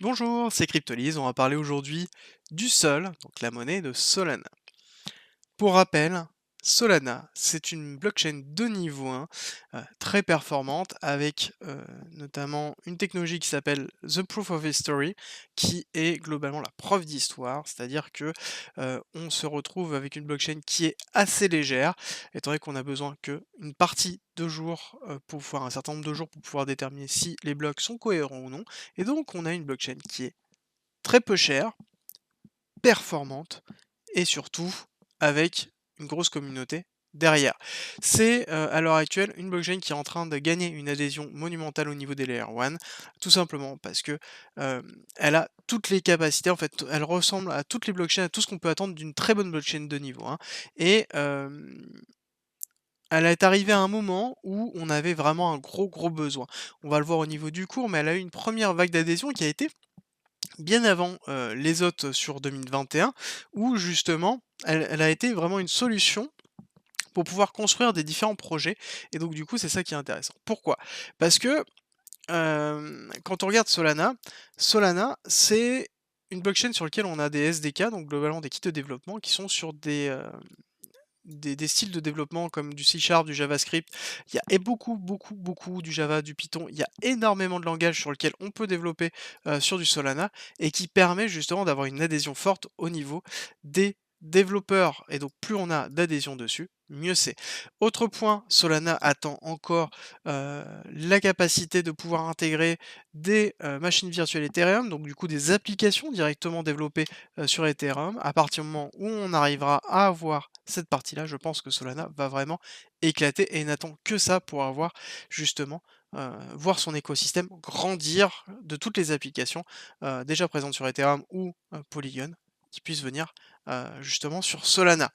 Bonjour, c'est Cryptolyse. On va parler aujourd'hui du Sol, donc la monnaie de Solana. Pour rappel, Solana, c'est une blockchain de niveau 1, très performante avec notamment une technologie qui s'appelle The Proof of History, qui est globalement la preuve d'histoire, c'est-à-dire que on se retrouve avec une blockchain qui est assez légère, étant donné qu'on a besoin qu'une partie de jours pour pouvoir un certain nombre de jours pour pouvoir déterminer si les blocs sont cohérents ou non. Et donc on a une blockchain qui est très peu chère, performante et surtout avec une grosse communauté derrière. C'est, à l'heure actuelle, une blockchain qui est en train de gagner une adhésion monumentale au niveau des Layer 1, tout simplement parce que, elle a toutes les capacités, en fait, elle ressemble à toutes les blockchains, à tout ce qu'on peut attendre d'une très bonne blockchain de niveau 1 et elle est arrivée à un moment où on avait vraiment un gros besoin. On va le voir au niveau du cours, mais elle a eu une première vague d'adhésion qui a été bien avant, les autres sur 2021 où justement elle a été vraiment une solution pour pouvoir construire des différents projets et donc du coup, c'est ça qui est intéressant. Pourquoi? Parce que, quand on regarde Solana, Solana, c'est une blockchain sur lequel on a des SDK, donc globalement des kits de développement qui sont sur des styles de développement comme du C# du JavaScript. Il y a et beaucoup du Java, du Python. Il y a énormément de langages sur lesquels on peut développer, sur du Solana et qui permet justement d'avoir une adhésion forte au niveau des développeurs et donc plus on a d'adhésion dessus, mieux c'est. Autre point, Solana attend encore, la capacité de pouvoir intégrer des, machines virtuelles Ethereum, donc du coup des applications directement développées, sur Ethereum. À partir du moment où on arrivera à avoir cette partie-là, je pense que Solana va vraiment éclater et n'attend que ça pour avoir justement, voir son écosystème grandir de toutes les applications, déjà présentes sur Ethereum ou, Polygon, qui puissent venir, justement sur Solana.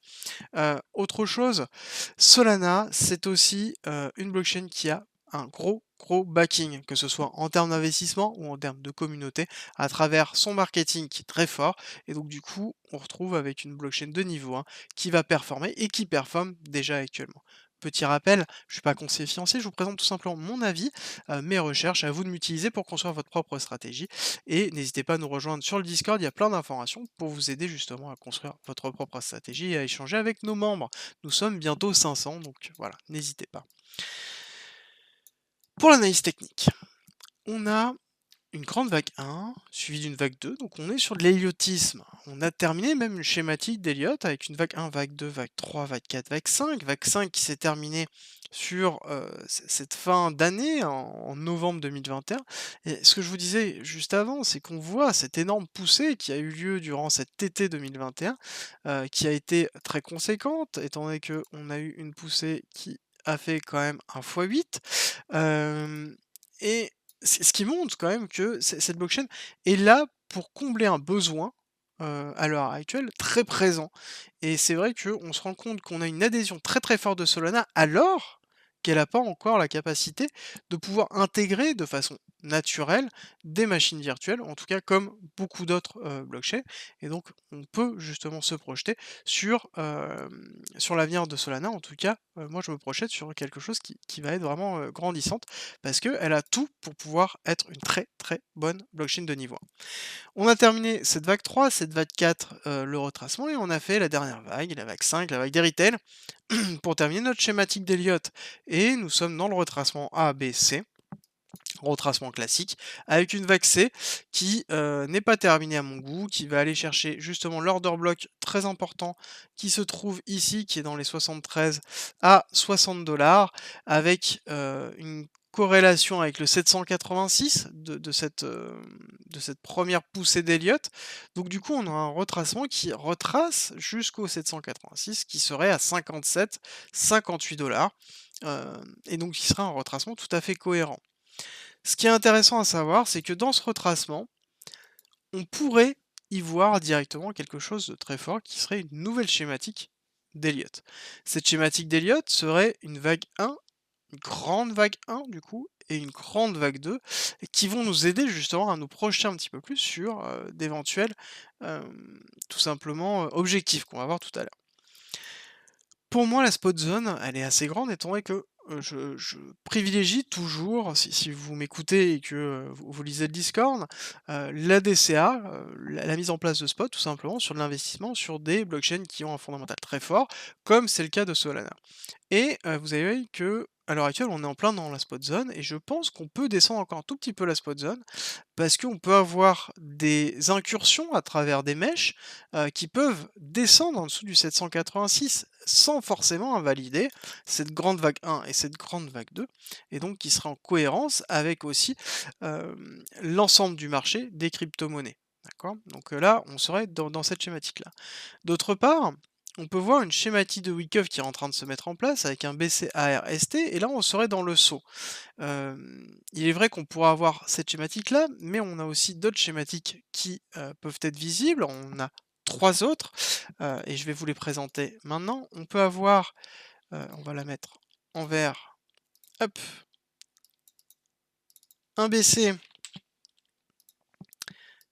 Autre chose, Solana, c'est aussi, une blockchain qui a un gros backing, que ce soit en termes d'investissement ou en termes de communauté, à travers son marketing qui est très fort et donc du coup, on retrouve avec une blockchain de niveau 1 qui va performer et qui performe déjà actuellement. Petit rappel, je suis pas conseiller financier, je vous présente tout simplement mon avis, mes recherches, à vous de m'utiliser pour construire votre propre stratégie et n'hésitez pas à nous rejoindre sur le Discord, il y a plein d'informations pour vous aider justement à construire votre propre stratégie et à échanger avec nos membres. Nous sommes bientôt 500, donc voilà, n'hésitez pas. Pour l'analyse technique, on a une grande vague 1, suivie d'une vague 2, donc on est sur de l'héliotisme. On a terminé même une schématique d'Elliott avec une vague 1, vague 2, vague 3, vague 4, vague 5 qui s'est terminée sur cette fin d'année en novembre 2021. Et ce que je vous disais juste avant, c'est qu'on voit cette énorme poussée qui a eu lieu durant cet été 2021, qui a été très conséquente, étant donné qu'on a eu une poussée qui a fait quand même un x8. Et ce qui montre quand même que cette blockchain est là pour combler un besoin, à l'heure actuelle, très présent. Et c'est vrai qu'on se rend compte qu'on a une adhésion très forte de Solana, alors qu'elle n'a pas encore la capacité de pouvoir intégrer de façon naturelle des machines virtuelles, en tout cas comme beaucoup d'autres, blockchains. Et donc on peut justement se projeter sur l'avenir de Solana. En tout cas, moi je me projette sur quelque chose qui va être vraiment, grandissante parce qu'elle a tout pour pouvoir être une très bonne blockchain de niveau 1. On a terminé cette vague 3, cette vague 4, le retracement et on a fait la dernière vague, la vague 5, la vague des retail, pour terminer notre schématique d'Elliott et nous sommes dans le retracement A, B, C, retracement classique, avec une vague C qui, n'est pas terminée à mon goût, qui va aller chercher justement l'order block très important qui se trouve ici, qui est dans les 73 à 60 avec, une corrélation avec le 786 de cette première poussée d'Elliott. Donc du coup, on a un retracement qui retrace jusqu'au 786 qui serait à 57-58 et donc qui sera un retracement tout à fait cohérent. Ce qui est intéressant à savoir, c'est que dans ce retracement, on pourrait y voir directement quelque chose de très fort qui serait une nouvelle schématique d'Elliott. Cette schématique d'Elliott serait une vague 1, une grande vague 1 du coup, et une grande vague 2, et qui vont nous aider justement à nous projeter un petit peu plus sur d'éventuels, tout simplement, objectifs qu'on va voir tout à l'heure. Pour moi, la spot zone, elle est assez grande étant donné que je privilégie toujours, si vous m'écoutez et que, vous lisez le Discord, la DCA, la mise en place de spot tout simplement sur de l'investissement sur des blockchains qui ont un fondamental très fort, comme c'est le cas de Solana. Et vous avez vu qu'à l'heure actuelle, on est en plein dans la spot zone et je pense qu'on peut descendre encore un tout petit peu la spot zone parce qu'on peut avoir des incursions à travers des mèches, qui peuvent descendre en dessous du 786 sans forcément invalider cette grande vague 1 et cette grande vague 2 et donc qui sera en cohérence avec aussi, l'ensemble du marché des cryptomonnaies. D'accord? Donc, là, on serait dans cette schématique-là. D'autre part, on peut voir une schématique de Wyckoff qui est en train de se mettre en place avec un BCARST et là on serait dans le saut. Il est vrai qu'on pourra avoir cette schématique-là, mais on a aussi d'autres schématiques qui, peuvent être visibles. On a 3 autres, et je vais vous les présenter maintenant. On peut avoir, on va la mettre en vert, hop, un BC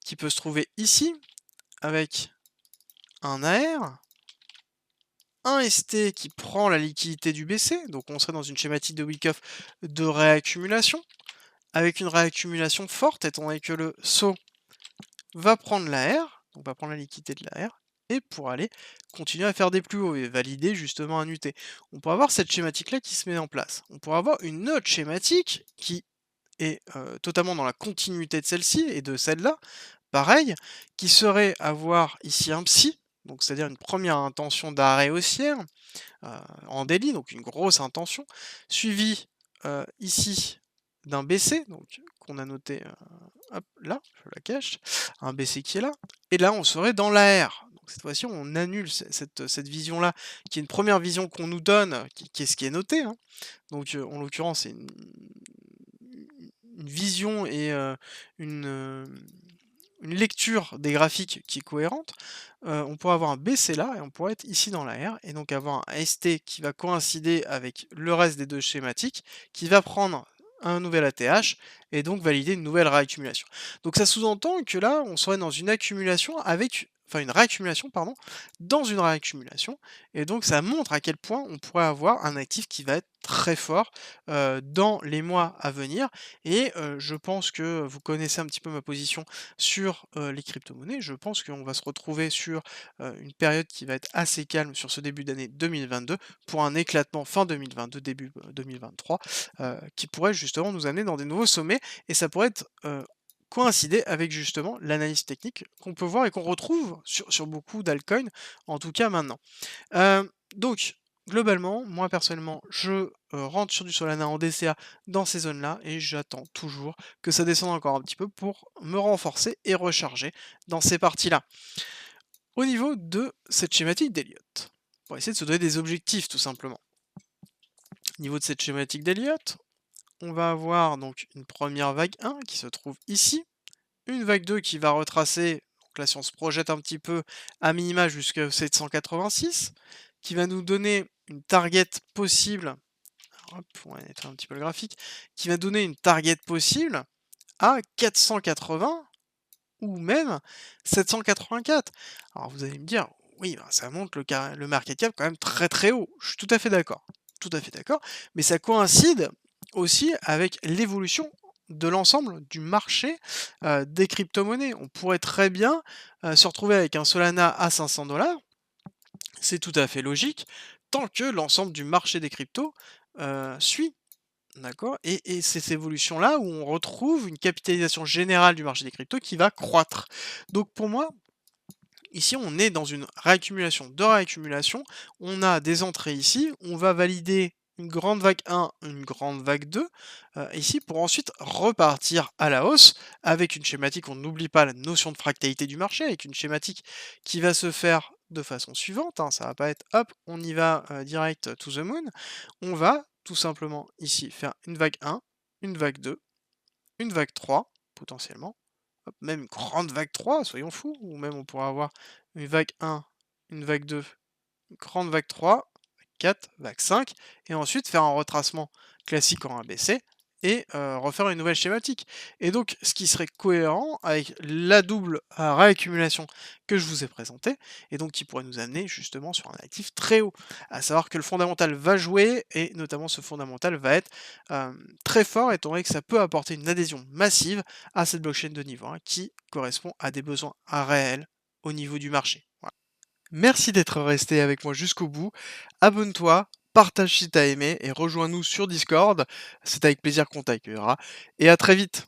qui peut se trouver ici avec un AR. Un ST qui prend la liquidité du BC, donc on serait dans une schématique de Wyckoff de réaccumulation, avec une réaccumulation forte, étant donné que le saut va prendre la R, donc va prendre la liquidité de la R, et pour aller continuer à faire des plus hauts et valider justement un UT. On pourra avoir cette schématique-là qui se met en place. On pourra avoir une autre schématique qui est totalement dans la continuité de celle-ci et de celle-là, pareil, qui serait avoir ici un psy, donc c'est-à-dire une première intention d'arrêt haussière, heu, en daily, donc une grosse intention, suivie, ici d'un BC, donc qu'on a noté, hop là, je la cache, un BC qui est là, et là on serait dans l'AR. Donc cette fois-ci on annule cette vision-là, qui est une première vision qu'on nous donne, qui est ce qui est noté, hein. Donc, en l'occurrence c'est une vision et une, une lecture des graphiques qui est cohérente, on pourrait avoir un BC là et on pourrait être ici dans la R et donc avoir un ST qui va coïncider avec le reste des 2 schématiques, qui va prendre un nouvel ATH et donc valider une nouvelle réaccumulation. Donc ça sous-entend que là, on serait dans une accumulation avec enfin une réaccumulation pardon, dans une réaccumulation et donc ça montre à quel point on pourrait avoir un actif qui va être très fort, dans les mois à venir et je pense que vous connaissez un petit peu ma position sur, les cryptomonnaies. Je pense qu'on va se retrouver sur, une période qui va être assez calme sur ce début d'année 2022 pour un éclatement fin 2022, début, 2023, qui pourrait justement nous amener dans des nouveaux sommets et ça pourrait être, coïncider avec justement l'analyse technique qu'on peut voir et qu'on retrouve sur beaucoup d'altcoins, en tout cas maintenant. Donc globalement, moi personnellement, je, rentre sur du Solana en DCA dans ces zones-là et j'attends toujours que ça descende encore un petit peu pour me renforcer et recharger dans ces parties-là. Au niveau de cette schématique d'Elliott, pour essayer de se donner des objectifs tout simplement. Au niveau de cette schématique d'Elliott, on va avoir donc une première vague 1 qui se trouve ici, une vague 2 qui va retracer, donc là si on se projette un petit peu à minima jusqu'à 786, qui va nous donner une target possible, hop, on va éteindre un petit peu le graphique, qui va donner une target possible à 480 ou même 784. Alors vous allez me dire, oui, ben, ça monte le market cap quand même très très haut. Je suis tout à fait d'accord, mais ça coïncide aussi avec l'évolution de l'ensemble du marché des crypto-monnaies. On pourrait très bien se retrouver avec un Solana à 500 $, c'est tout à fait logique, tant que l'ensemble du marché des cryptos suit. D'accord? Et c'est cette évolution-là où on retrouve une capitalisation générale du marché des cryptos qui va croître. Donc pour moi, ici on est dans une réaccumulation de réaccumulation. On a des entrées ici, on va valider une grande vague 1, une grande vague 2, ici pour ensuite repartir à la hausse avec une schématique, on n'oublie pas la notion de fractalité du marché, avec une schématique qui va se faire de façon suivante, hein, ça va pas être hop, on y va direct to the moon. On va tout simplement ici faire une vague 1, une vague 2, une vague 3 potentiellement, hop, même une grande vague 3, soyons fous, ou même on pourrait avoir une vague 1, une vague 2, une grande vague 3, vague 4, vague 5, et ensuite faire un retracement classique en ABC et refaire une nouvelle schématique. Et donc ce qui serait cohérent avec la double, réaccumulation que je vous ai présentée et donc qui pourrait nous amener justement sur un actif très haut. À savoir que le fondamental va jouer et notamment ce fondamental va être, très fort étant donné que ça peut apporter une adhésion massive à cette blockchain de niveau 1 qui correspond à des besoins réels au niveau du marché. Voilà. Merci d'être resté avec moi jusqu'au bout. Abonne-toi, partage si t'as aimé et rejoins-nous sur Discord. C'est avec plaisir qu'on t'accueillera et à très vite.